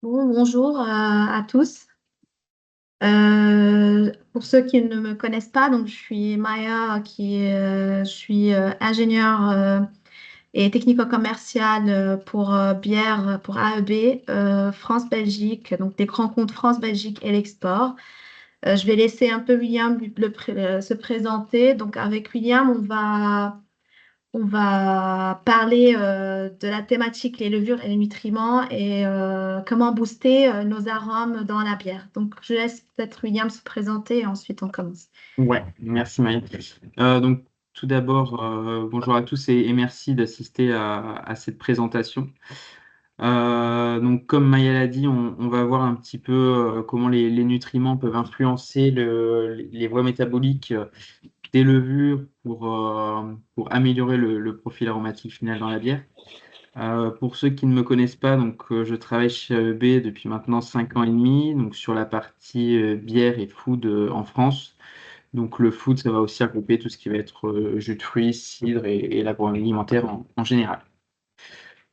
Bonjour à tous. Pour ceux qui ne me connaissent pas, donc je suis Maya, je suis ingénieure et technico-commerciale pour bière pour AEB France-Belgique, donc des grands comptes France-Belgique et l'export. Je vais laisser un peu William se présenter. Donc avec William, on va parler de la thématique les levures et les nutriments et comment booster nos arômes dans la bière. Donc, je laisse peut-être William se présenter et ensuite on commence. Ouais, merci Maï. Donc tout d'abord, bonjour à tous et merci d'assister à cette présentation. Donc comme Maïa l'a dit, on va voir un petit peu comment les nutriments peuvent influencer les voies métaboliques des levures pour améliorer le profil aromatique final dans la bière. Pour ceux qui ne me connaissent pas, donc je travaille chez AEB depuis maintenant 5 ans et demi, donc sur la partie bière et food en France. Donc le food, ça va aussi regrouper tout ce qui va être jus de fruits, cidre et l'agroalimentaire en général.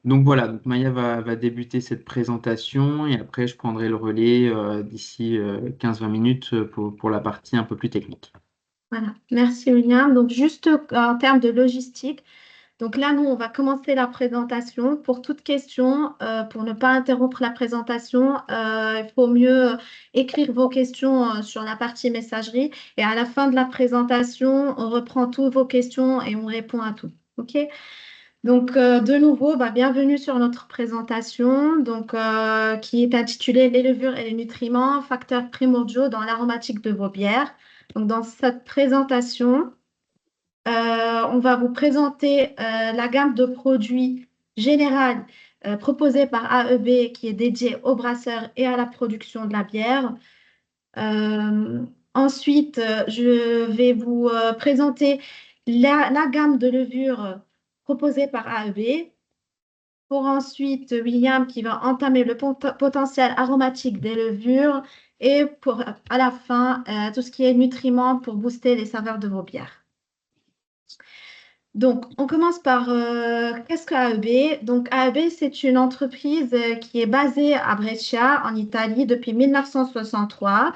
Donc voilà, donc Maya va débuter cette présentation et après je prendrai le relais d'ici 15-20 minutes pour la partie un peu plus technique. Voilà, merci William. Donc, juste en termes de logistique, donc là, nous, on va commencer la présentation. Pour toute question, pour ne pas interrompre la présentation, il faut mieux écrire vos questions sur la partie messagerie. Et à la fin de la présentation, on reprend toutes vos questions et on répond à tout. OK? Donc, de nouveau, bienvenue sur notre présentation, qui est intitulée Les levures et les nutriments, facteurs primordiaux dans l'aromatique de vos bières. Donc, dans cette présentation, on va vous présenter la gamme de produits générale proposée par AEB qui est dédiée aux brasseurs et à la production de la bière. Euh, Ensuite, je vais vous présenter la gamme de levures proposée par AEB. Pour ensuite, William qui va entamer le potentiel aromatique des levures et pour à la fin, tout ce qui est nutriments pour booster les saveurs de vos bières. Donc, on commence par qu'est-ce que AEB? Donc, AEB, c'est une entreprise qui est basée à Brescia, en Italie, depuis 1963.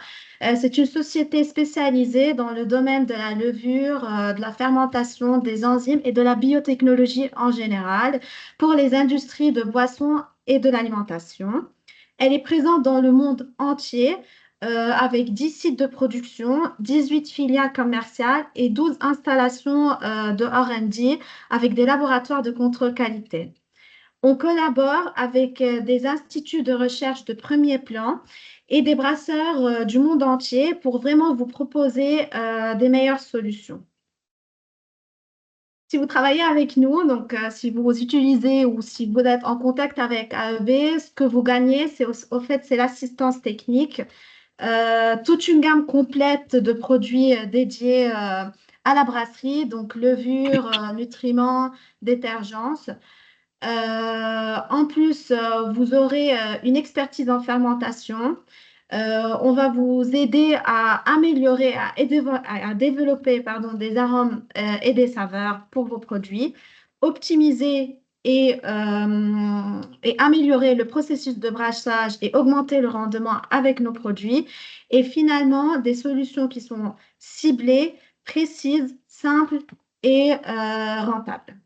C'est une société spécialisée dans le domaine de la levure, de la fermentation, des enzymes et de la biotechnologie en général pour les industries de boissons et de l'alimentation. Elle est présente dans le monde entier avec 10 sites de production, 18 filiales commerciales et 12 installations de R&D avec des laboratoires de contrôle qualité. On collabore avec des instituts de recherche de premier plan et des brasseurs du monde entier pour vraiment vous proposer des meilleures solutions. Si vous travaillez avec nous, si vous utilisez ou si vous êtes en contact avec AEB, ce que vous gagnez, au fait, c'est l'assistance technique, toute une gamme complète de produits dédiés à la brasserie, donc levure, nutriments, détergents. En plus, vous aurez une expertise en fermentation. On va vous aider à améliorer, à développer des arômes et des saveurs pour vos produits, optimiser et améliorer le processus de brassage et augmenter le rendement avec nos produits. Et finalement, des solutions qui sont ciblées, précises, simples et rentables.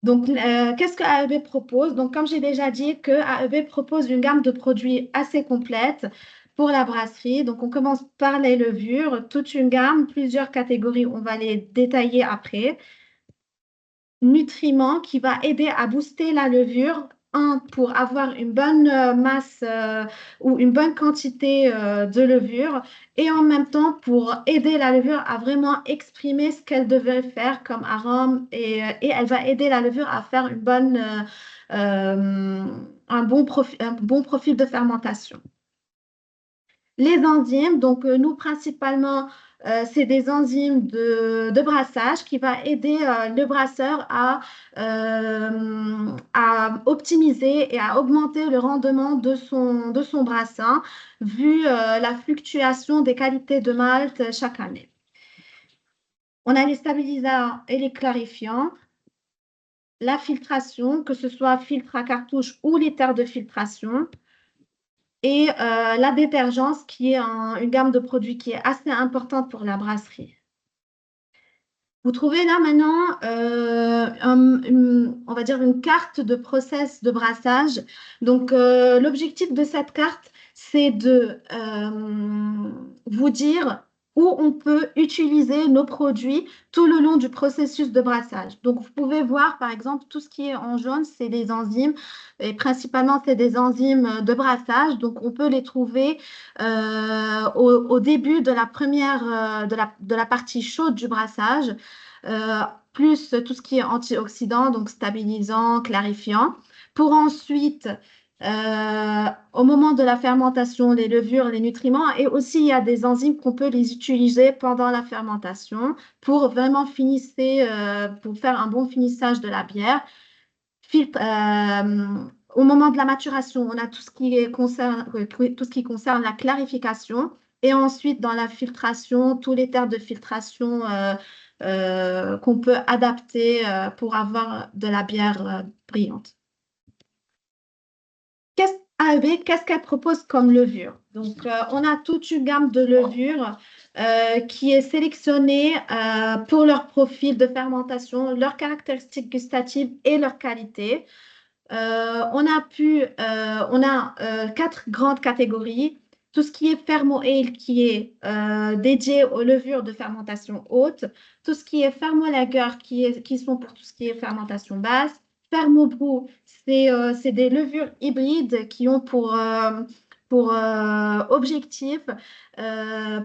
Donc, qu'est-ce que AEB propose? Donc, comme j'ai déjà dit, que AEB propose une gamme de produits assez complète pour la brasserie. Donc, on commence par les levures, toute une gamme, plusieurs catégories, on va les détailler après. Nutriments qui va aider à booster la levure. Un, pour avoir une bonne masse ou une bonne quantité de levure et en même temps pour aider la levure à vraiment exprimer ce qu'elle devrait faire comme arôme et elle va aider la levure à faire euh, un bon profil de fermentation. Les enzymes, nous principalement, c'est des enzymes de brassage qui va aider le brasseur à optimiser et à augmenter le rendement de son brassin vu la fluctuation des qualités de malt chaque année. On a les stabilisants et les clarifiants. la filtration, que ce soit filtre à cartouche ou l'éther de filtration, et la détergence, qui est une gamme de produits qui est assez importante pour la brasserie. Vous trouvez là maintenant, on va dire une carte de process de brassage. Donc, l'objectif de cette carte, c'est de vous dire où on peut utiliser nos produits tout le long du processus de brassage. Donc, vous pouvez voir, par exemple, tout ce qui est en jaune, c'est des enzymes, et principalement, c'est des enzymes de brassage. Donc, on peut les trouver au début de la première, de la partie chaude du brassage, euh, plus tout ce qui est antioxydant, donc stabilisant, clarifiant, pour ensuite, au moment de la fermentation, les levures, les nutriments, et aussi il y a des enzymes qu'on peut les utiliser pendant la fermentation pour vraiment pour faire un bon finissage de la bière. Au moment de la maturation, on a tout ce qui concerne la clarification. Et ensuite, dans la filtration, tous les termes de filtration qu'on peut adapter pour avoir de la bière brillante. AEB, qu'est-ce qu'elle propose comme levure? Donc, on a toute une gamme de levures qui est sélectionnée pour leur profil de fermentation, leurs caractéristiques gustatives et leur qualité. On a quatre grandes catégories. Tout ce qui est Fermo Ale qui est dédié aux levures de fermentation haute. Tout ce qui est Fermo Lager qui sont pour tout ce qui est fermentation basse. Fermo Brew, c'est des levures hybrides qui ont pour objectif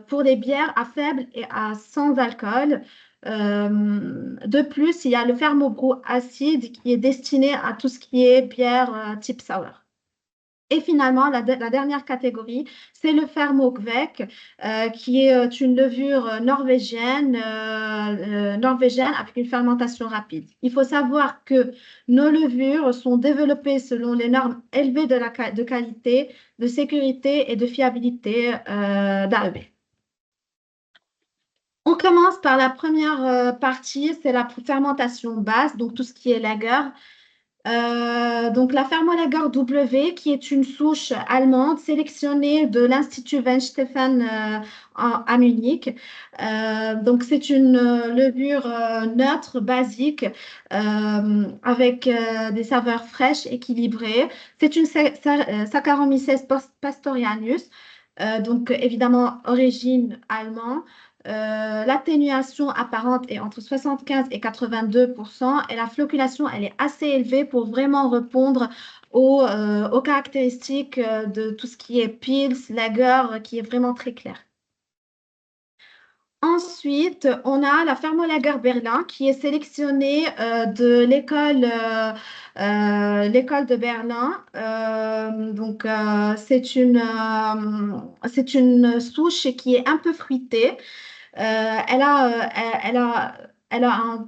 pour les bières à faible et à sans alcool. De plus, il y a le Fermobrew acide qui est destiné à tout ce qui est bière type sour. Et finalement, la dernière catégorie, c'est le Fermokvek, qui est une levure norvégienne avec une fermentation rapide. Il faut savoir que nos levures sont développées selon les normes élevées de qualité, de sécurité et de fiabilité d'AEB. On commence par la première partie, c'est la fermentation basse, donc tout ce qui est lager. Donc la Fermolager W, qui est une souche allemande sélectionnée de l'Institut Weihenstephan à Munich. Donc c'est une levure neutre, basique, avec des saveurs fraîches, équilibrées. C'est une Saccharomyces pastorianus, donc évidemment origine allemande. L'atténuation apparente est entre 75 et 82% et la flocculation, elle est assez élevée pour vraiment répondre aux caractéristiques de tout ce qui est Pils, Lager, qui est vraiment très clair. Ensuite, on a la Fermolager Berlin qui est sélectionnée de l'école de Berlin. C'est une souche qui est un peu fruitée. Elle a, elle a, elle a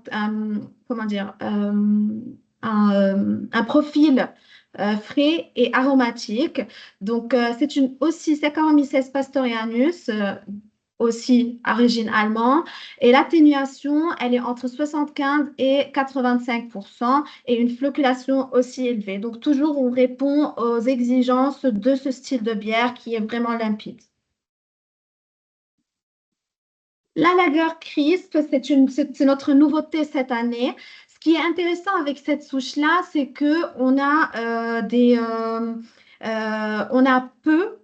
comment dire, un profil frais et aromatique. Donc, c'est aussi Saccharomyces pastorianus, aussi à origine allemande. Et l'atténuation, elle est entre 75 et 85% et une flocculation aussi élevée. Donc, toujours, on répond aux exigences de ce style de bière qui est vraiment limpide. La Lager Crisp, c'est notre nouveauté cette année. Ce qui est intéressant avec cette souche-là, c'est que on a peu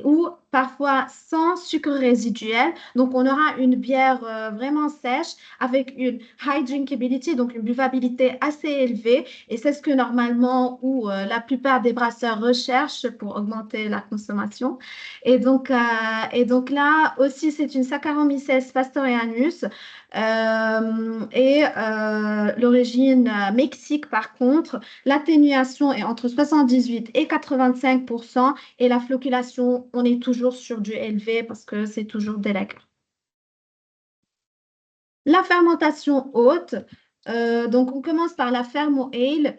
ou parfois sans sucre résiduel. Donc, on aura une bière vraiment sèche avec une high drinkability, donc une buvabilité assez élevée. Et c'est ce que normalement la plupart des brasseurs recherchent pour augmenter la consommation. Et donc là aussi, c'est une Saccharomyces pastorianus l'origine Mexique, par contre, l'atténuation est entre 78 et 85% et la flocculation, on est toujours sur du élevé parce que c'est toujours des lagers. La fermentation haute, donc on commence par la Fermo Ale,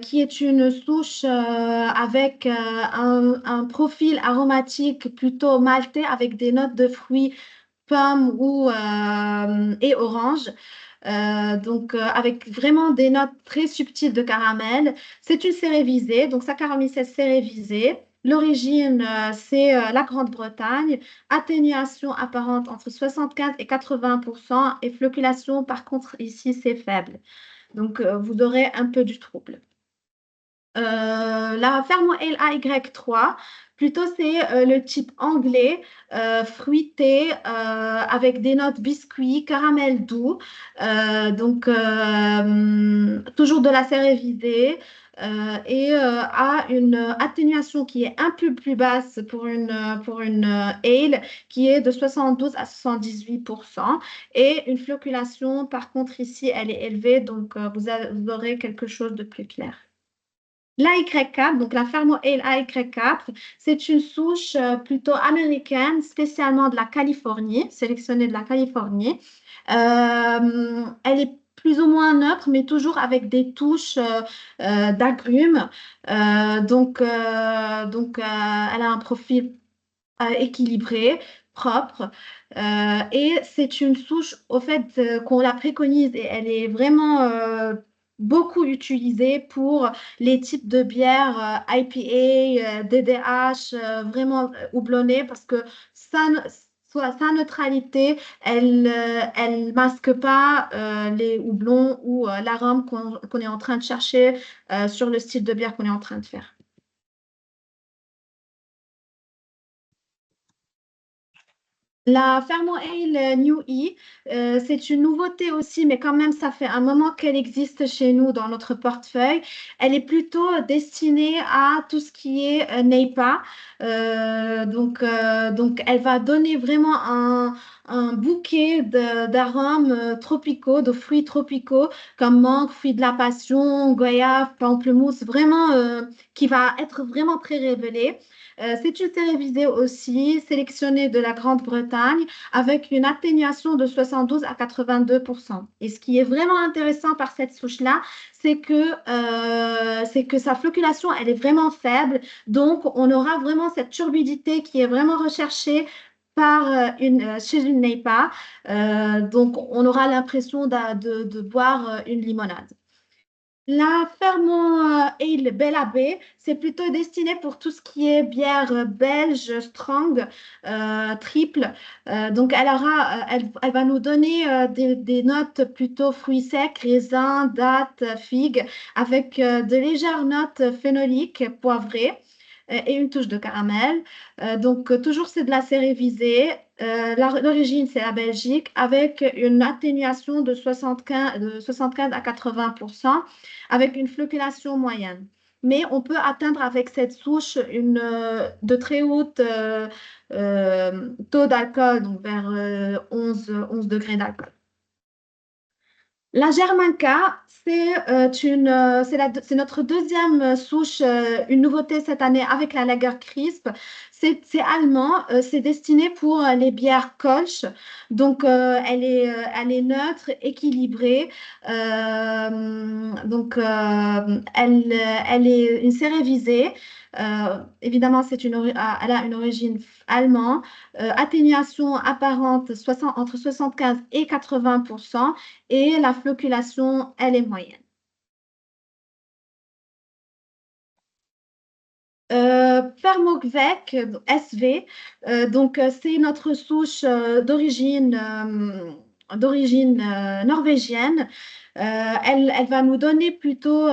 qui est une souche avec un profil aromatique plutôt maltais avec des notes de fruits, pommes et orange. avec vraiment des notes très subtiles de caramel. C'est une cérévisée, donc Saccharomyces cerevisiae. L'origine, c'est la Grande-Bretagne. Atténuation apparente entre 75 et 80%. Et flocculation, par contre, ici, c'est faible. Donc, vous aurez un peu du trouble. La Fermo LAY3, plutôt c'est le type anglais, fruité, avec des notes biscuits, caramel doux, toujours de la cérévisée, a une atténuation qui est un peu plus basse pour une ale qui est de 72 à 78%, et une flocculation, par contre ici elle est élevée, donc vous aurez quelque chose de plus clair. L'AY4, donc la Fermo Ale AY4, c'est une souche plutôt américaine, spécialement de la Californie, sélectionnée de la Californie. Elle est plus ou moins neutre, mais toujours avec des touches d'agrumes. Elle a un profil équilibré, propre. Et c'est une souche, au fait, qu'on la préconise et elle est vraiment beaucoup utilisée pour les types de bières IPA, DDH, vraiment houblonnées parce que ça, sa neutralité, elle masque pas les houblons ou l'arôme qu'on est en train de chercher sur le style de bière qu'on est en train de faire. La Fermo Ale New E, c'est une nouveauté aussi, mais quand même, ça fait un moment qu'elle existe chez nous dans notre portefeuille. Elle est plutôt destinée à tout ce qui est NEIPA. Elle va donner vraiment un bouquet d'arômes tropicaux, de fruits tropicaux, comme mangue, fruits de la passion, goyave, pamplemousse, vraiment qui va être vraiment très révélé. C'est une télévisée aussi sélectionnée de la Grande-Bretagne avec une atténuation de 72 à 82%. Et ce qui est vraiment intéressant par cette souche-là, c'est que sa flocculation, elle est vraiment faible. Donc, on aura vraiment cette turbidité qui est vraiment recherchée chez une NEIPA. Donc, on aura l'impression de boire une limonade. La Fermont Ale Bella Bay, c'est plutôt destiné pour tout ce qui est bière belge, strong, triple. Elle va nous donner des notes plutôt fruits secs, raisins, dattes, figues, avec de légères notes phénoliques, poivrées et une touche de caramel. Toujours c'est de la cérévisée. L'origine, c'est la Belgique, avec une atténuation de 75 à 80%, avec une flocculation moyenne. Mais on peut atteindre avec cette souche de très haute taux d'alcool, donc vers 11 degrés d'alcool. La Germanca, c'est notre deuxième souche, une nouveauté cette année avec la Lager Crisp. C'est allemand, c'est destiné pour les bières Kolsch. Elle est neutre, équilibrée. Elle est une cérévisée. Évidemment, elle a une origine allemande. Atténuation apparente entre 75 et 80%, et la flocculation, elle est moyenne. Permokvek, SV, c'est notre souche d'origine norvégienne. Elle va nous donner plutôt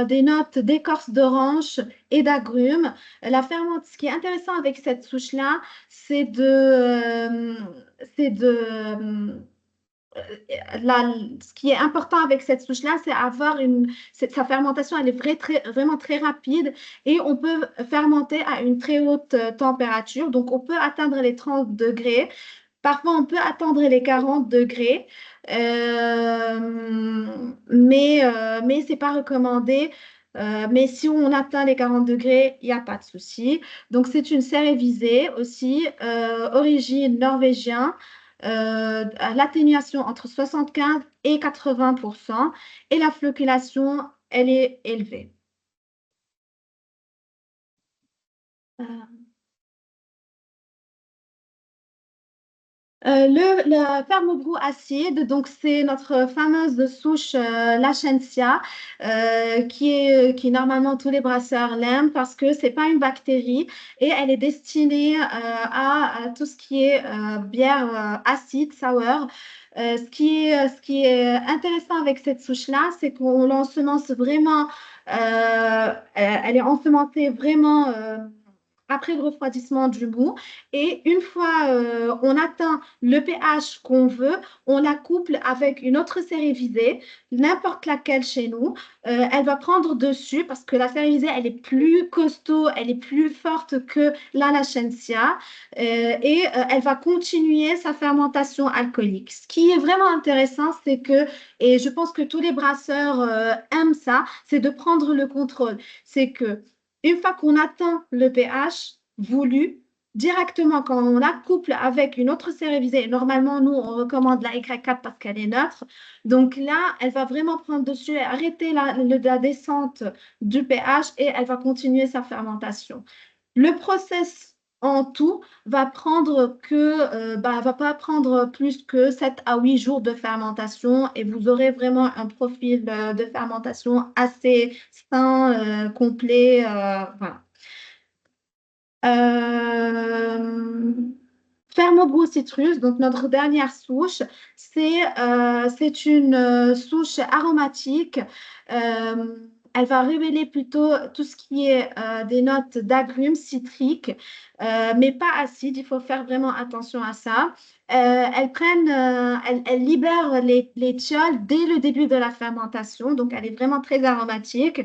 des notes d'écorce d'orange et d'agrumes. Ce qui est intéressant avec cette souche-là, c'est de ce qui est important avec cette souche-là, c'est sa fermentation, elle est vraiment très rapide et on peut fermenter à une très haute température. Donc, on peut atteindre les 30 degrés. Parfois, on peut atteindre les 40 degrés, mais ce n'est pas recommandé. Mais si on atteint les 40 degrés, il n'y a pas de souci. Donc, c'est une cérévisée aussi, origine norvégienne, à l'atténuation entre 75 et 80%, et la flocculation, elle est élevée. Euh, Le ferme-goût acide, donc c'est notre fameuse souche Lachensia, qui normalement tous les brasseurs l'aiment parce que c'est pas une bactérie et elle est destinée à tout ce qui est bière acide, sour. Ce qui est intéressant avec cette souche-là, c'est qu'on l'ensemence vraiment, elle est ensemencée vraiment après le refroidissement du mou. Et une fois on atteint le pH qu'on veut, on la couple avec une autre cérévisée, n'importe laquelle chez nous. Elle va prendre dessus parce que la cérévisée, elle est plus costaud, elle est plus forte que la Lachensia. Elle va continuer sa fermentation alcoolique. Ce qui est vraiment intéressant, c'est que, et je pense que tous les brasseurs aiment ça, c'est de prendre le contrôle. C'est que une fois qu'on atteint le pH voulu, directement quand on la couple avec une autre cérévisée, normalement nous on recommande la Y4 parce qu'elle est neutre, donc là elle va vraiment prendre dessus et arrêter la descente du pH et elle va continuer sa fermentation. Le process en tout va pas prendre plus que 7 à 8 jours de fermentation et vous aurez vraiment un profil de fermentation assez sain, complet. Voilà. Euh, Fermobrew citrus, donc notre dernière souche, c'est une souche aromatique. Euh, Elle va révéler plutôt tout ce qui est des notes d'agrumes citriques, mais pas acides. Il faut faire vraiment attention à ça. Elles libèrent les thiols dès le début de la fermentation, donc elle est vraiment très aromatique.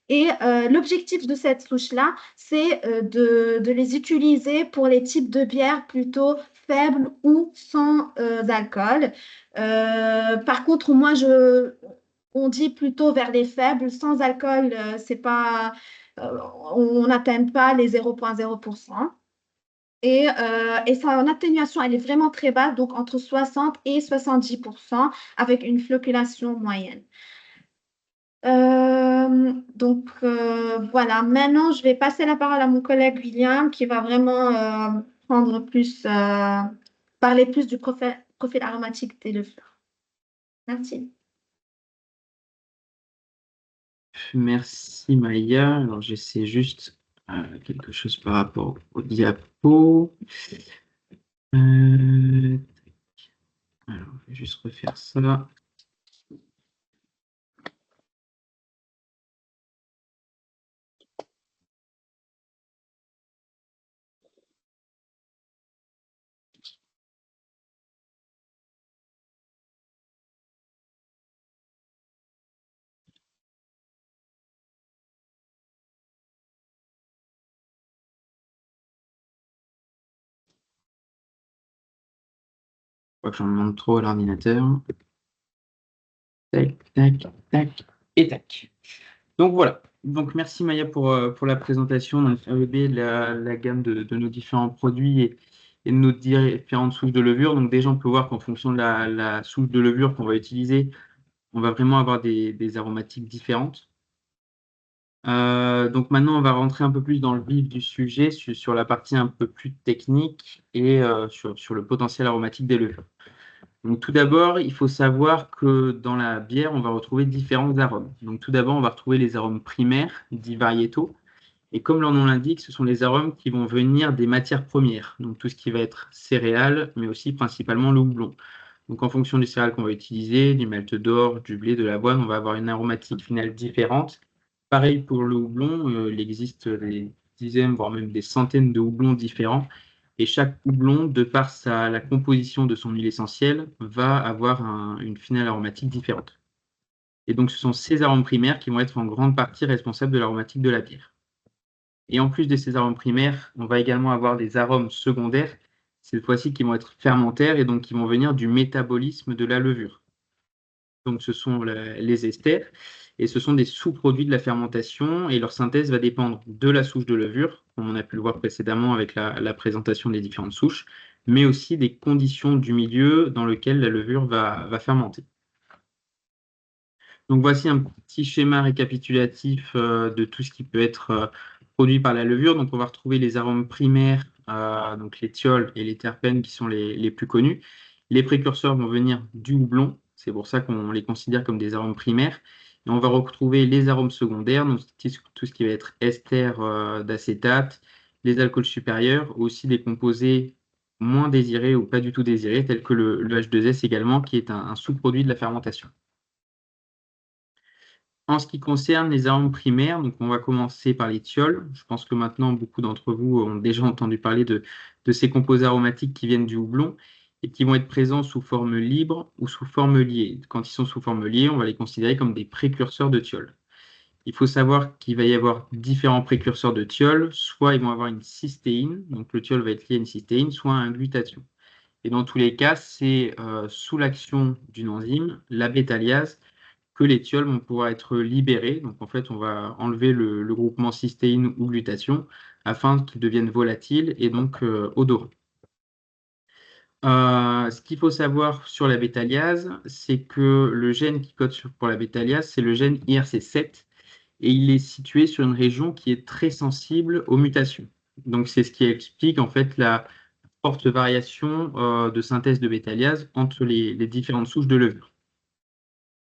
Et l'objectif de cette souche-là, c'est de les utiliser pour les types de bières plutôt faibles ou sans alcool. Par contre, on dit plutôt vers les faibles, sans alcool, c'est pas, on n'atteint pas les 0,0%. Et son atténuation, elle est vraiment très basse, donc entre 60 et 70%, avec une flocculation moyenne. Voilà, maintenant je vais passer la parole à mon collègue William qui va vraiment prendre plus, parler plus du profil aromatique des levures. Merci. Merci Maya. Alors j'essaie juste quelque chose par rapport au diapo. Alors je vais juste refaire ça. Je crois que j'en demande trop à l'ordinateur. Tac, tac, tac et tac. Donc voilà. Donc merci Maya pour la présentation. On a relevé la gamme de nos différents produits et de nos différentes souches de levure. Donc déjà, on peut voir qu'en fonction de la souche de levure qu'on va utiliser, on va vraiment avoir des aromatiques différentes. Donc maintenant, on va rentrer un peu plus dans le vif du sujet, sur la partie un peu plus technique et sur le potentiel aromatique des levures. Donc tout d'abord, il faut savoir que dans la bière, on va retrouver différents arômes. Donc tout d'abord, on va retrouver les arômes primaires, dits variétaux. Et comme leur nom l'indique, ce sont les arômes qui vont venir des matières premières. Donc tout ce qui va être céréales, mais aussi principalement le houblon. Donc en fonction des céréales qu'on va utiliser, du malt d'orge, du blé, de l'avoine, on va avoir une aromatique finale différente. Pareil pour le houblon, il existe des dizaines, voire même des centaines de houblons différents. Et chaque houblon, de par la composition de son huile essentielle, va avoir une finale aromatique différente. Et donc ce sont ces arômes primaires qui vont être en grande partie responsables de l'aromatique de la bière. Et en plus de ces arômes primaires, on va également avoir des arômes secondaires, cette fois-ci qui vont être fermentaires et donc qui vont venir du métabolisme de la levure. Donc ce sont les esters et ce sont des sous-produits de la fermentation et leur synthèse va dépendre de la souche de levure, comme on a pu le voir précédemment avec la présentation des différentes souches, mais aussi des conditions du milieu dans lequel la levure va fermenter. Donc voici un petit schéma récapitulatif de tout ce qui peut être produit par la levure. Donc on va retrouver les arômes primaires donc les thiols et les terpènes qui sont les plus connus. Les précurseurs vont venir du houblon, c'est pour ça qu'on les considère comme des arômes primaires. Et on va retrouver les arômes secondaires, donc tout ce qui va être ester d'acétate, les alcools supérieurs, aussi des composés moins désirés ou pas du tout désirés, tels que le H2S également, qui est un sous-produit de la fermentation. En ce qui concerne les arômes primaires, donc on va commencer par les thiols. Je pense que maintenant, beaucoup d'entre vous ont déjà entendu parler de ces composés aromatiques qui viennent du houblon et qui vont être présents sous forme libre ou sous forme liée. Quand ils sont sous forme liée, on va les considérer comme des précurseurs de thiols. Il faut savoir qu'il va y avoir différents précurseurs de thiol. Soit ils vont avoir une cystéine, donc le thiol va être lié à une cystéine, soit à un glutathion. Et dans tous les cas, c'est sous l'action d'une enzyme, la bétaliase, que les thiols vont pouvoir être libérés. Donc en fait, on va enlever le groupement cystéine ou glutathion afin qu'ils deviennent volatiles et donc odorants. Ce qu'il faut savoir sur la bétaliase, c'est que le gène qui code pour la bétaliase, c'est le gène IRC7 et il est situé sur une région qui est très sensible aux mutations. Donc c'est ce qui explique en fait la forte variation de synthèse de bétaliase entre les différentes souches de levure.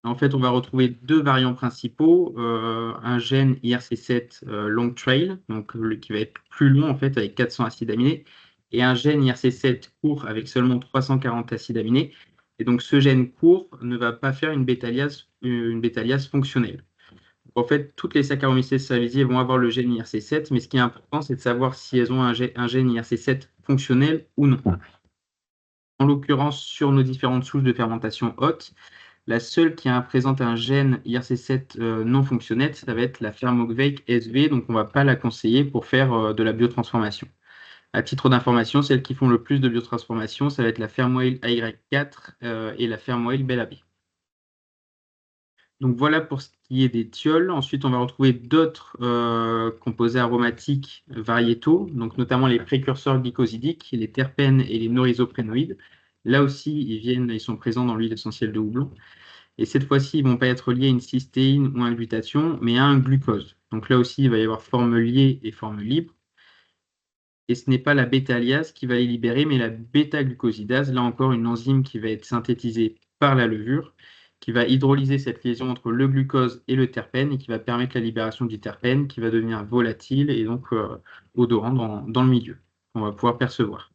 En fait, on va retrouver deux variants principaux, un gène IRC7 long trail, donc qui va être plus long en fait avec 400 acides aminés, et un gène IRC7 court avec seulement 340 acides aminés. Et donc ce gène court ne va pas faire une bétaliase fonctionnelle. En fait, toutes les Saccharomyces cerevisiae vont avoir le gène IRC7, mais ce qui est important, c'est de savoir si elles ont un gène IRC7 fonctionnel ou non. En l'occurrence, sur nos différentes souches de fermentation haute, la seule qui présente un gène IRC7 non fonctionnel, ça va être la Fermogwake SV, donc on ne va pas la conseiller pour faire de la biotransformation. À titre d'information, celles qui font le plus de biotransformation, ça va être la Fermoil AY4 et la Fermoil BellAB. Donc voilà pour ce qui est des thiols. Ensuite, on va retrouver d'autres composés aromatiques variétaux, donc notamment les précurseurs glycosidiques, les terpènes et les norisoprénoïdes. Là aussi, ils sont présents dans l'huile essentielle de houblon. Et cette fois-ci, ils ne vont pas être liés à une cystéine ou à un glutathion, mais à un glucose. Donc là aussi, il va y avoir forme liée et forme libre. Et ce n'est pas la bêta-aliase qui va les libérer, mais la bêta-glucosidase, là encore une enzyme qui va être synthétisée par la levure, qui va hydrolyser cette liaison entre le glucose et le terpène et qui va permettre la libération du terpène qui va devenir volatile et donc odorant dans le milieu, qu'on va pouvoir percevoir.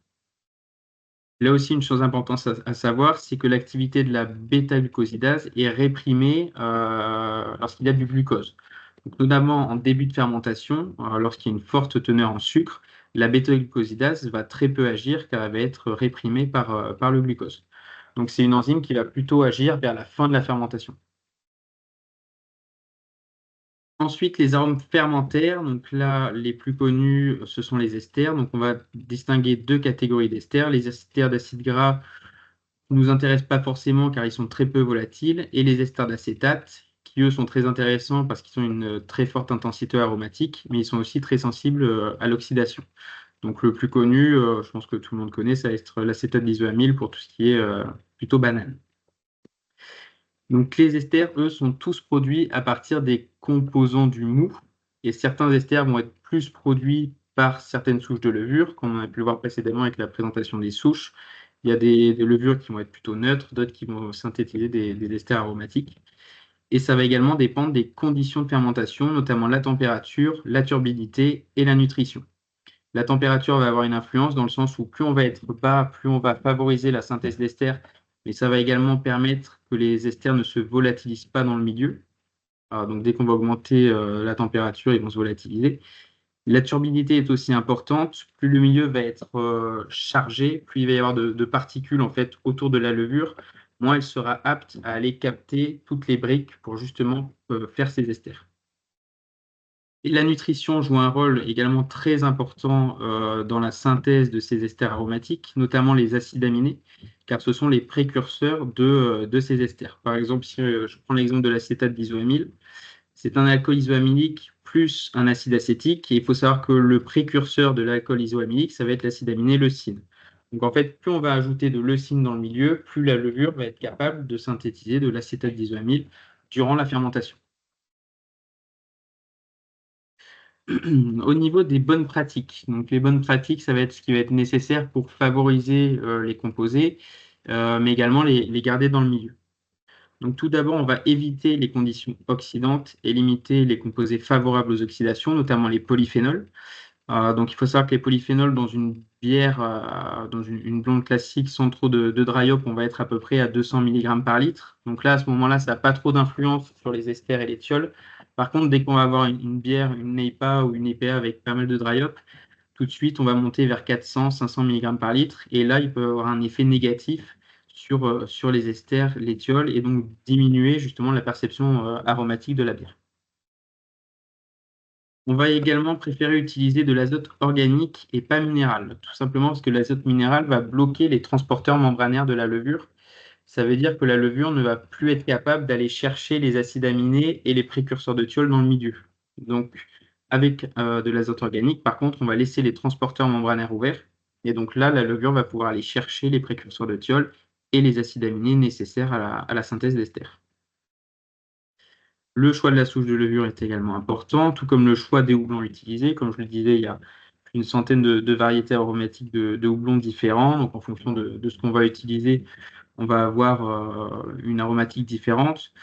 Là aussi, une chose importante à savoir, c'est que l'activité de la bêta-glucosidase est réprimée lorsqu'il y a du glucose. Donc, notamment en début de fermentation, lorsqu'il y a une forte teneur en sucre, la bêta-glucosidase va très peu agir car elle va être réprimée par le glucose. Donc c'est une enzyme qui va plutôt agir vers la fin de la fermentation. Ensuite, les arômes fermentaires. Donc là, les plus connus, ce sont les esters. Donc on va distinguer deux catégories d'esters. Les esters d'acide gras ne nous intéressent pas forcément car ils sont très peu volatiles. Et les esters d'acétate, qui eux sont très intéressants parce qu'ils ont une très forte intensité aromatique, mais ils sont aussi très sensibles à l'oxydation. Donc le plus connu, je pense que tout le monde connaît, ça va être l'acétate d'isoamyle pour tout ce qui est plutôt banane. Donc les esters, eux, sont tous produits à partir des composants du mou. Et certains esters vont être plus produits par certaines souches de levure, comme on a pu le voir précédemment avec la présentation des souches. Il y a des levures qui vont être plutôt neutres, d'autres qui vont synthétiser des esters aromatiques. Et ça va également dépendre des conditions de fermentation, notamment la température, la turbidité et la nutrition. La température va avoir une influence dans le sens où plus on va être bas, plus on va favoriser la synthèse d'esters, mais ça va également permettre que les esters ne se volatilisent pas dans le milieu. Alors, donc dès qu'on va augmenter la température, ils vont se volatiliser. La turbidité est aussi importante. Plus le milieu va être chargé, plus il va y avoir de particules en fait autour de la levure, moins elle sera apte à aller capter toutes les briques pour justement faire ces esters. Et la nutrition joue un rôle également très important dans la synthèse de ces esters aromatiques, notamment les acides aminés, car ce sont les précurseurs de ces esters. Par exemple, si je prends l'exemple de l'acétate d'isoamyle, c'est un alcool isoamylique plus un acide acétique, et il faut savoir que le précurseur de l'alcool isoamylique, ça va être l'acide aminé leucine. Donc en fait, plus on va ajouter de leucine dans le milieu, plus la levure va être capable de synthétiser de l'acétate d'isoamyle durant la fermentation. Au niveau des bonnes pratiques, donc les bonnes pratiques, ça va être ce qui va être nécessaire pour favoriser les composés, mais également les garder dans le milieu. Donc tout d'abord, on va éviter les conditions oxydantes et limiter les composés favorables aux oxydations, notamment les polyphénols. Donc il faut savoir que les polyphénols dans une bière, dans une blonde classique sans trop de dry hop, on va être à peu près à 200 mg par litre. Donc là, à ce moment-là, ça n'a pas trop d'influence sur les esters et les thiols. Par contre, dès qu'on va avoir une bière, une NEIPA ou une IPA avec pas mal de dry hop, tout de suite, on va monter vers 400, 500 mg par litre. Et là, il peut avoir un effet négatif sur les esters, les thiols, et donc diminuer justement la perception aromatique de la bière. On va également préférer utiliser de l'azote organique et pas minéral, tout simplement parce que l'azote minéral va bloquer les transporteurs membranaires de la levure. Ça veut dire que la levure ne va plus être capable d'aller chercher les acides aminés et les précurseurs de thiol dans le milieu. Donc, avec de l'azote organique, par contre, on va laisser les transporteurs membranaires ouverts. Et donc là, la levure va pouvoir aller chercher les précurseurs de thiol et les acides aminés nécessaires à la synthèse d'ester. Le choix de la souche de levure est également important, tout comme le choix des houblons utilisés. Comme je le disais, il y a une centaine de variétés aromatiques de houblons différents. Donc, en fonction de ce qu'on va utiliser, on va avoir une aromatique différente.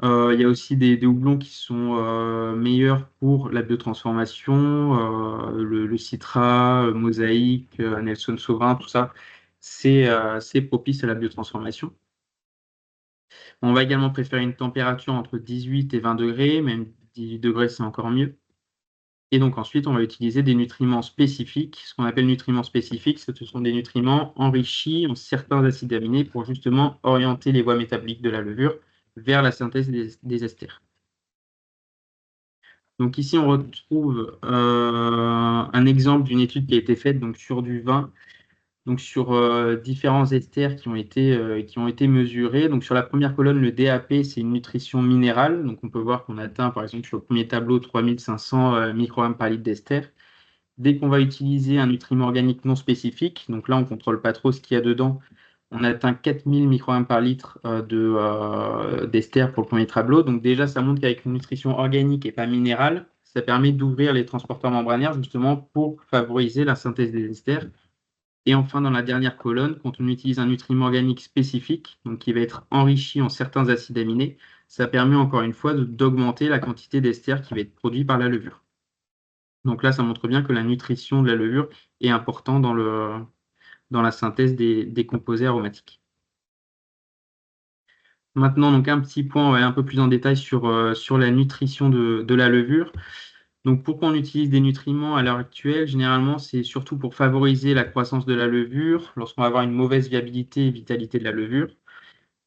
Il y a aussi des houblons qui sont meilleurs pour la biotransformation, le Citra, Mosaïque, Nelson Sauvin, tout ça, c'est propice à la biotransformation. On va également préférer une température entre 18 et 20 degrés, même 18 degrés, c'est encore mieux. Et donc ensuite, on va utiliser des nutriments spécifiques. Ce qu'on appelle nutriments spécifiques, ce sont des nutriments enrichis en certains acides aminés pour justement orienter les voies métaboliques de la levure vers la synthèse des esters. Donc ici, on retrouve un exemple d'une étude qui a été faite donc, sur du vin, donc sur différents esters qui ont été mesurés. Donc sur la première colonne, le DAP, c'est une nutrition minérale. Donc on peut voir qu'on atteint, par exemple, sur le premier tableau, 3500 microgrammes par litre d'ester. Dès qu'on va utiliser un nutriment organique non spécifique, donc là, on ne contrôle pas trop ce qu'il y a dedans, on atteint 4000 microgrammes par litre d'ester pour le premier tableau. Donc déjà, ça montre qu'avec une nutrition organique et pas minérale, ça permet d'ouvrir les transporteurs membranaires justement pour favoriser la synthèse des esters. Et enfin, dans la dernière colonne, quand on utilise un nutriment organique spécifique, donc qui va être enrichi en certains acides aminés, ça permet encore une fois d'augmenter la quantité d'ester qui va être produit par la levure. Donc là, ça montre bien que la nutrition de la levure est importante dans la synthèse des composés aromatiques. Maintenant, donc un petit point, on va aller un peu plus en détail sur la nutrition de la levure. Donc, pourquoi on utilise des nutriments à l'heure actuelle? Généralement, c'est surtout pour favoriser la croissance de la levure, lorsqu'on va avoir une mauvaise viabilité et vitalité de la levure.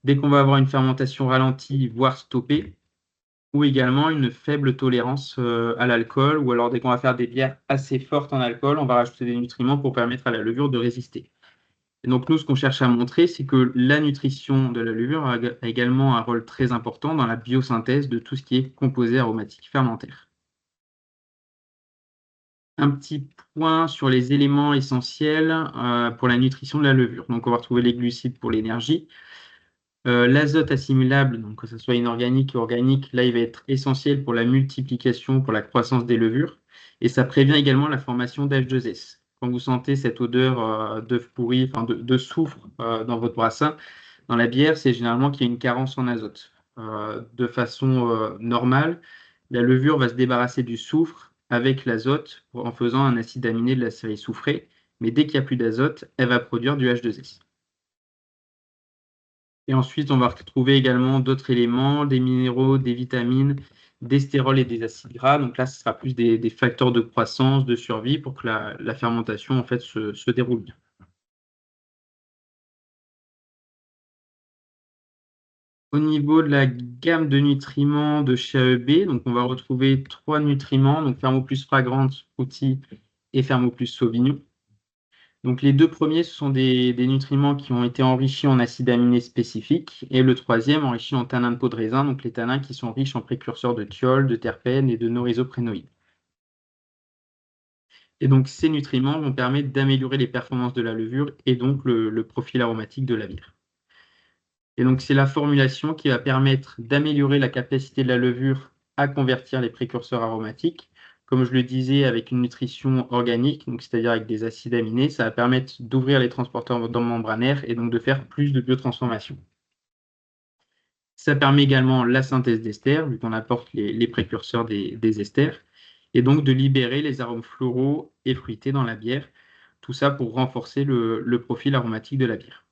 Dès qu'on va avoir une fermentation ralentie, voire stoppée, ou également une faible tolérance à l'alcool, ou alors dès qu'on va faire des bières assez fortes en alcool, on va rajouter des nutriments pour permettre à la levure de résister. Et donc, nous, ce qu'on cherche à montrer, c'est que la nutrition de la levure a également un rôle très important dans la biosynthèse de tout ce qui est composé aromatique fermentaire. Un petit point sur les éléments essentiels pour la nutrition de la levure. Donc, on va retrouver les glucides pour l'énergie. L'azote assimilable, donc que ce soit inorganique ou organique, là, il va être essentiel pour la multiplication, pour la croissance des levures. Et ça prévient également la formation d'H2S. Quand vous sentez cette odeur d'œuf pourri, enfin de soufre dans votre brassin, dans la bière, c'est généralement qu'il y a une carence en azote. De façon normale, la levure va se débarrasser du soufre avec l'azote en faisant un acide aminé de la série soufrée. Mais dès qu'il n'y a plus d'azote, elle va produire du H2S. Et ensuite, on va retrouver également d'autres éléments, des minéraux, des vitamines, des stérols et des acides gras. Donc là, ce sera plus des facteurs de croissance, de survie pour que la fermentation en fait, se déroule bien. Au niveau de la gamme de nutriments de chez AEB, donc on va retrouver trois nutriments, donc Thermoplus Fragrance, Fruity et Thermoplus Sauvignon. Donc les deux premiers, ce sont des nutriments qui ont été enrichis en acides aminés spécifiques, et le troisième enrichi en tanins de peau de raisin, donc les tanins qui sont riches en précurseurs de thiol, de terpènes et de norisoprénoïdes. Et donc ces nutriments vont permettre d'améliorer les performances de la levure et donc le profil aromatique de la bière. Et donc c'est la formulation qui va permettre d'améliorer la capacité de la levure à convertir les précurseurs aromatiques, comme je le disais, avec une nutrition organique, donc c'est-à-dire avec des acides aminés, ça va permettre d'ouvrir les transporteurs membranaires et donc de faire plus de biotransformation. Ça permet également la synthèse d'esters, vu qu'on apporte les précurseurs des esters, et donc de libérer les arômes floraux et fruités dans la bière. Tout ça pour renforcer le profil aromatique de la bière.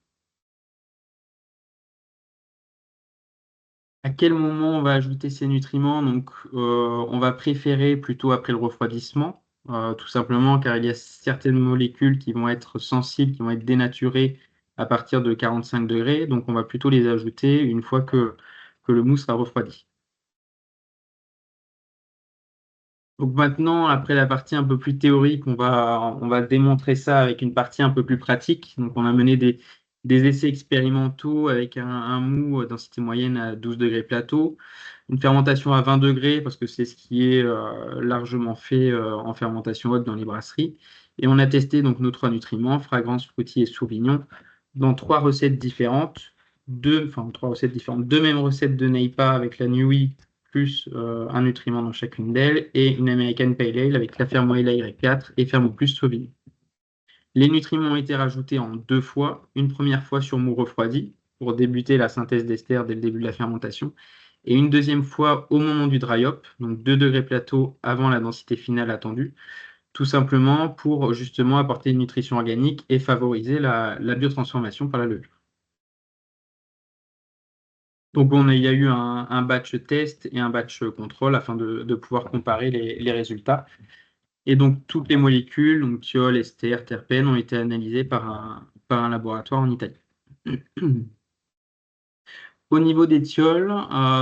À quel moment on va ajouter ces nutriments? Donc, on va préférer plutôt après le refroidissement, tout simplement car il y a certaines molécules qui vont être sensibles, qui vont être dénaturées à partir de 45 degrés. Donc, on va plutôt les ajouter une fois que le mousse sera refroidi. Donc maintenant, après la partie un peu plus théorique, on va démontrer ça avec une partie un peu plus pratique. Donc on a mené des essais expérimentaux avec un mou densité moyenne à 12 degrés plateau, une fermentation à 20 degrés parce que c'est ce qui est largement fait en fermentation haute dans les brasseries. Et on a testé donc nos trois nutriments, fragrance, fruity et sauvignon, dans trois recettes différentes, trois recettes différentes, deux mêmes recettes de Neipa avec la Nui plus un nutriment dans chacune d'elles, et une American Pale Ale avec la Fermo Ale Y4 et Fermo Plus Sauvignon. Les nutriments ont été rajoutés en deux fois, une première fois sur mou refroidi, pour débuter la synthèse d'ester dès le début de la fermentation, et une deuxième fois au moment du dry hop, donc 2 degrés plateau avant la densité finale attendue, tout simplement pour justement apporter une nutrition organique et favoriser la biotransformation par la levure. Donc il y a eu un batch test et un batch contrôle afin de pouvoir comparer les résultats. Et donc toutes les molécules, donc thiol, ester, terpènes, ont été analysées par un laboratoire en Italie. Au niveau des thiols,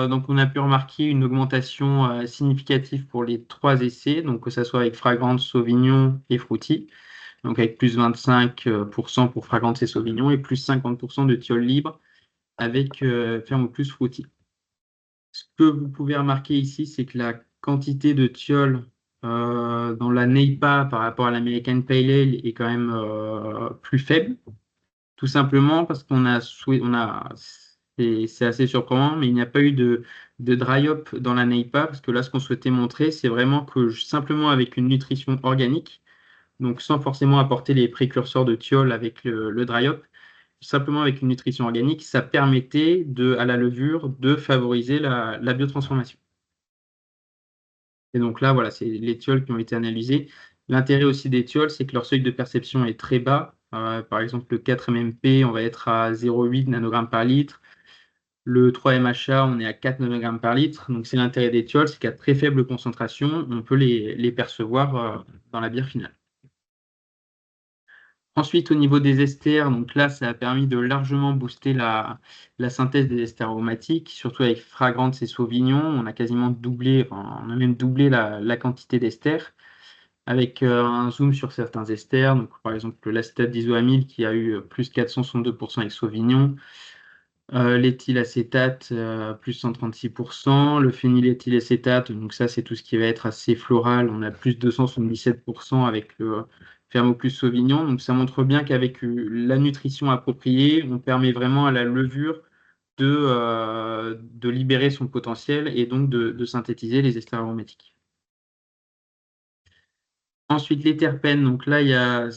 donc on a pu remarquer une augmentation significative pour les trois essais, donc que ce soit avec Fragrance, Sauvignon et Fruity, donc avec plus 25% pour Fragrance et Sauvignon et plus 50% de thiol libre avec Fermo Plus Fruity. Ce que vous pouvez remarquer ici, c'est que la quantité de thiol dans la NEIPA par rapport à l'American Pale Ale est quand même plus faible, tout simplement parce c'est assez surprenant, mais il n'y a pas eu de dry hop dans la NEIPA, parce que là, ce qu'on souhaitait montrer, c'est vraiment que simplement avec une nutrition organique, donc sans forcément apporter les précurseurs de thiol avec le dry hop, simplement avec une nutrition organique, ça permettait à la levure de favoriser la biotransformation. Et donc là, voilà, c'est les thiols qui ont été analysés. L'intérêt aussi des thiols, c'est que leur seuil de perception est très bas. Par exemple, le 4-MMP, on va être à 0,8 nanogrammes par litre. Le 3-MHA, on est à 4 nanogrammes par litre. Donc c'est l'intérêt des thiols, c'est qu'à très faible concentration, on peut les percevoir dans la bière finale. Ensuite, au niveau des esters, donc là, ça a permis de largement booster la synthèse des esters aromatiques, surtout avec Fragrance et Sauvignon. On a quasiment doublé, enfin, on a même doublé la quantité d'esters, avec un zoom sur certains esters. Donc, par exemple, l'acétate d'isoamyle qui a eu plus 462% avec Sauvignon, l'éthylacétate plus 136%, le phényléthylacétate, donc ça, c'est tout ce qui va être assez floral. On a plus 277% avec le Fermo Plus Sauvignon. Donc, ça montre bien qu'avec la nutrition appropriée, on permet vraiment à la levure de libérer son potentiel et donc de synthétiser les esters aromatiques. Ensuite, les terpènes. Donc là, il y a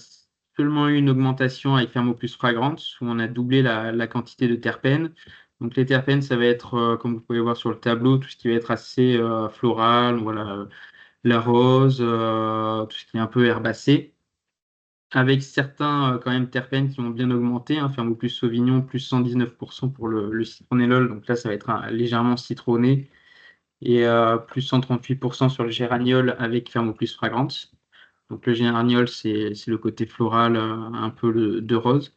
seulement eu une augmentation avec Thermoplus Fragrance, où on a doublé la quantité de terpènes. Donc les terpènes, ça va être, comme vous pouvez voir sur le tableau, tout ce qui va être assez floral, voilà, la rose, tout ce qui est un peu herbacé, avec certains quand même terpènes qui ont bien augmenté, hein, Thermoplus Sauvignon, plus 119% pour le citronellol, donc là, ça va être légèrement citronné, et plus 138% sur le géraniol avec Thermoplus Fragrance. Donc le géraniol, c'est le côté floral, un peu de rose.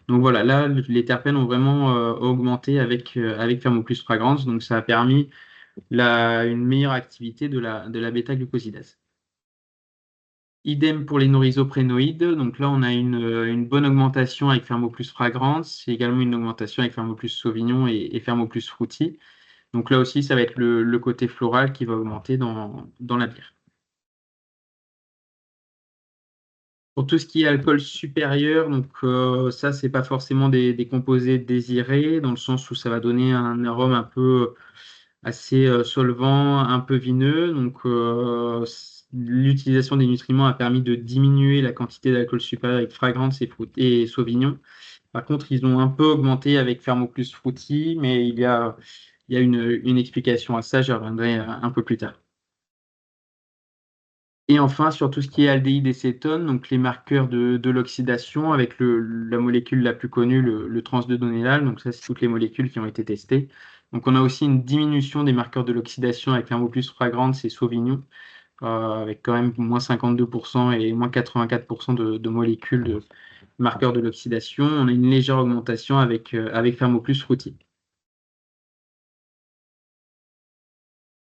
Donc voilà, là, les terpènes ont vraiment augmenté avec Thermoplus Fragrance. Donc ça a permis une meilleure activité de la bêta-glucosidase. Idem pour les norisoprénoïdes. Donc là, on a une bonne augmentation avec Thermoplus Fragrance, et également une augmentation avec Thermoplus Sauvignon et Thermoplus Fruity. Donc là aussi, ça va être le côté floral qui va augmenter dans la bière. Pour tout ce qui est alcool supérieur, donc ça, c'est pas forcément des composés désirés, dans le sens où ça va donner un arôme un peu assez solvant, un peu vineux. Donc l'utilisation des nutriments a permis de diminuer la quantité d'alcool supérieur avec fragrance et sauvignon. Par contre, ils ont un peu augmenté avec Thermoplus Fruity, mais il y a une explication à ça, j'y reviendrai un peu plus tard. Et enfin, sur tout ce qui est aldéhyde et cétone, donc les marqueurs de l'oxydation avec la molécule la plus connue, le trans-2-donélal. Donc ça, c'est toutes les molécules qui ont été testées. Donc on a aussi une diminution des marqueurs de l'oxydation avec Thermoplus Fragrance et Sauvignon, avec quand même moins 52% et moins 84% de molécules de marqueurs de l'oxydation. On a une légère augmentation avec Thermoplus Fruity.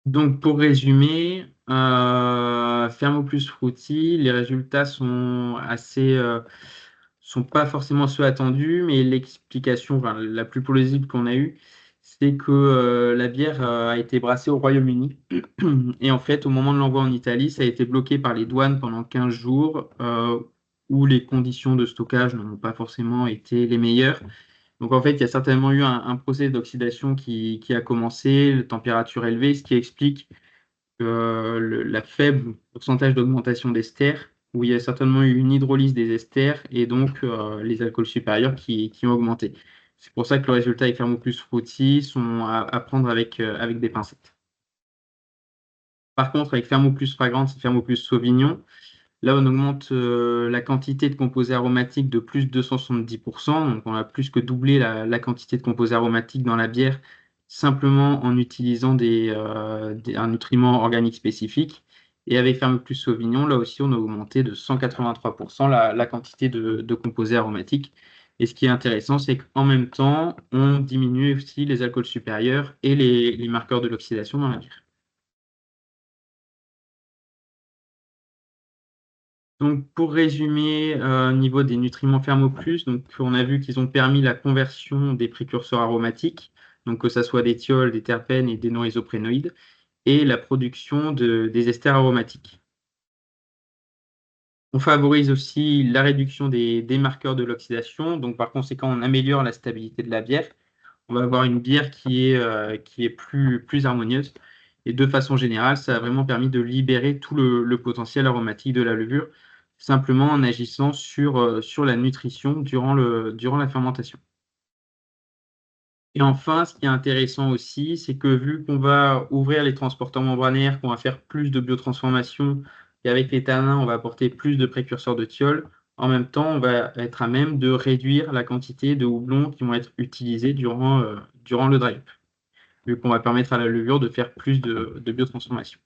Donc, pour résumer, Thermoplus Fruity, les résultats sont pas forcément ceux attendus, mais l'explication, enfin, la plus plausible qu'on a eue, c'est que la bière a été brassée au Royaume-Uni. Et en fait, au moment de l'envoi en Italie, ça a été bloqué par les douanes pendant 15 jours, où les conditions de stockage n'ont pas forcément été les meilleures. Donc en fait, il y a certainement eu un procès d'oxydation qui a commencé, la température élevée, ce qui explique la faible pourcentage d'augmentation d'ester, où il y a certainement eu une hydrolyse des esters et donc les alcools supérieurs qui ont augmenté. C'est pour ça que le résultat avec Thermoplus Fruity sont à prendre avec des pincettes. Par contre, avec Thermoplus Fragrance et Thermoplus Sauvignon, là, on augmente la quantité de composés aromatiques de plus de 270%. Donc, on a plus que doublé la quantité de composés aromatiques dans la bière simplement en utilisant un nutriment organique spécifique. Et avec Thermoplus Sauvignon, là aussi, on a augmenté de 183% la quantité de composés aromatiques. Et ce qui est intéressant, c'est qu'en même temps, on diminue aussi les alcools supérieurs et les marqueurs de l'oxydation dans la bière. Donc, pour résumer, au niveau des nutriments Thermoplus, donc, on a vu qu'ils ont permis la conversion des précurseurs aromatiques, donc que ce soit des thiols, des terpènes et des non-isoprénoïdes, et la production des esters aromatiques. On favorise aussi la réduction des marqueurs de l'oxydation, donc par conséquent, on améliore la stabilité de la bière. On va avoir une bière qui est plus harmonieuse. Et de façon générale, ça a vraiment permis de libérer tout le potentiel aromatique de la levure, simplement en agissant sur la nutrition durant la fermentation. Et enfin, ce qui est intéressant aussi, c'est que vu qu'on va ouvrir les transporteurs membranaires, qu'on va faire plus de biotransformation, et avec les tanins, on va apporter plus de précurseurs de thiol, en même temps, on va être à même de réduire la quantité de houblons qui vont être utilisés durant le dry up, vu qu'on va permettre à la levure de faire plus de biotransformation.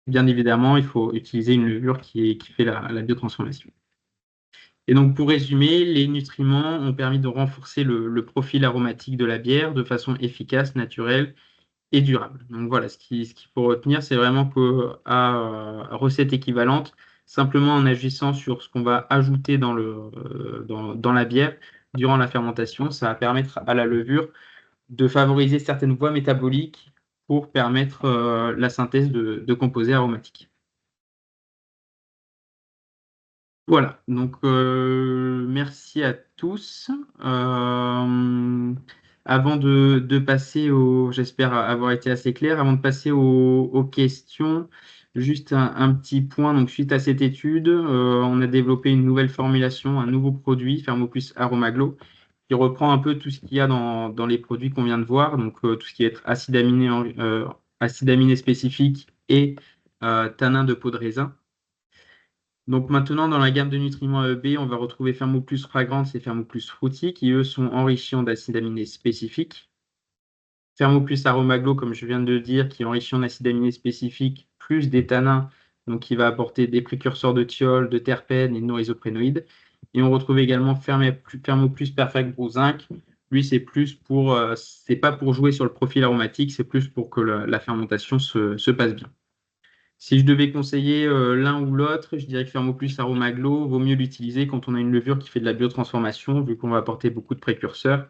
Bien évidemment, il faut utiliser une levure qui fait la biotransformation. Et donc, pour résumer, les nutriments ont permis de renforcer le profil aromatique de la bière de façon efficace, naturelle et durable. Donc voilà, ce qu'il faut retenir, c'est vraiment qu'à recette équivalente, simplement en agissant sur ce qu'on va ajouter dans la bière durant la fermentation, ça va permettre à la levure de favoriser certaines voies métaboliques pour permettre la synthèse de composés aromatiques. Voilà, donc merci à tous. Avant de passer j'espère avoir été assez clair, avant de passer aux questions, juste un petit point. Donc, suite à cette étude, on a développé une nouvelle formulation, un nouveau produit, Thermoplus Aromaglo, qui reprend un peu tout ce qu'il y a dans les produits qu'on vient de voir, donc tout ce qui est acide aminé spécifique et tanin de peau de raisin. Donc maintenant, dans la gamme de nutriments AEB, on va retrouver Thermoplus Fragrance et Thermoplus Fruity, qui eux sont enrichis en acides aminés spécifiques. Thermoplus Aromaglo, comme je viens de le dire, qui est enrichi en acides aminés spécifiques, plus des tanins, donc qui va apporter des précurseurs de thiol, de terpènes et de non-isoprénoïdes. Et on retrouve également Thermoplus Perfect Brew Zinc. Lui, c'est pas pour jouer sur le profil aromatique, c'est plus pour que la fermentation se passe bien. Si je devais conseiller l'un ou l'autre, je dirais que Thermoplus Aromaglo vaut mieux l'utiliser quand on a une levure qui fait de la biotransformation, vu qu'on va apporter beaucoup de précurseurs.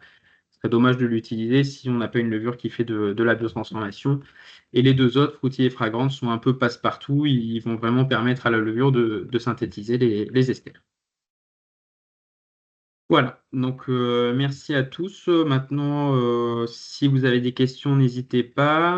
Ce serait dommage de l'utiliser si on n'a pas une levure qui fait de la biotransformation. Et les deux autres, Fruity et Fragrance, sont un peu passe-partout. Ils vont vraiment permettre à la levure de synthétiser les esters. Voilà, donc merci à tous. Maintenant, si vous avez des questions, n'hésitez pas.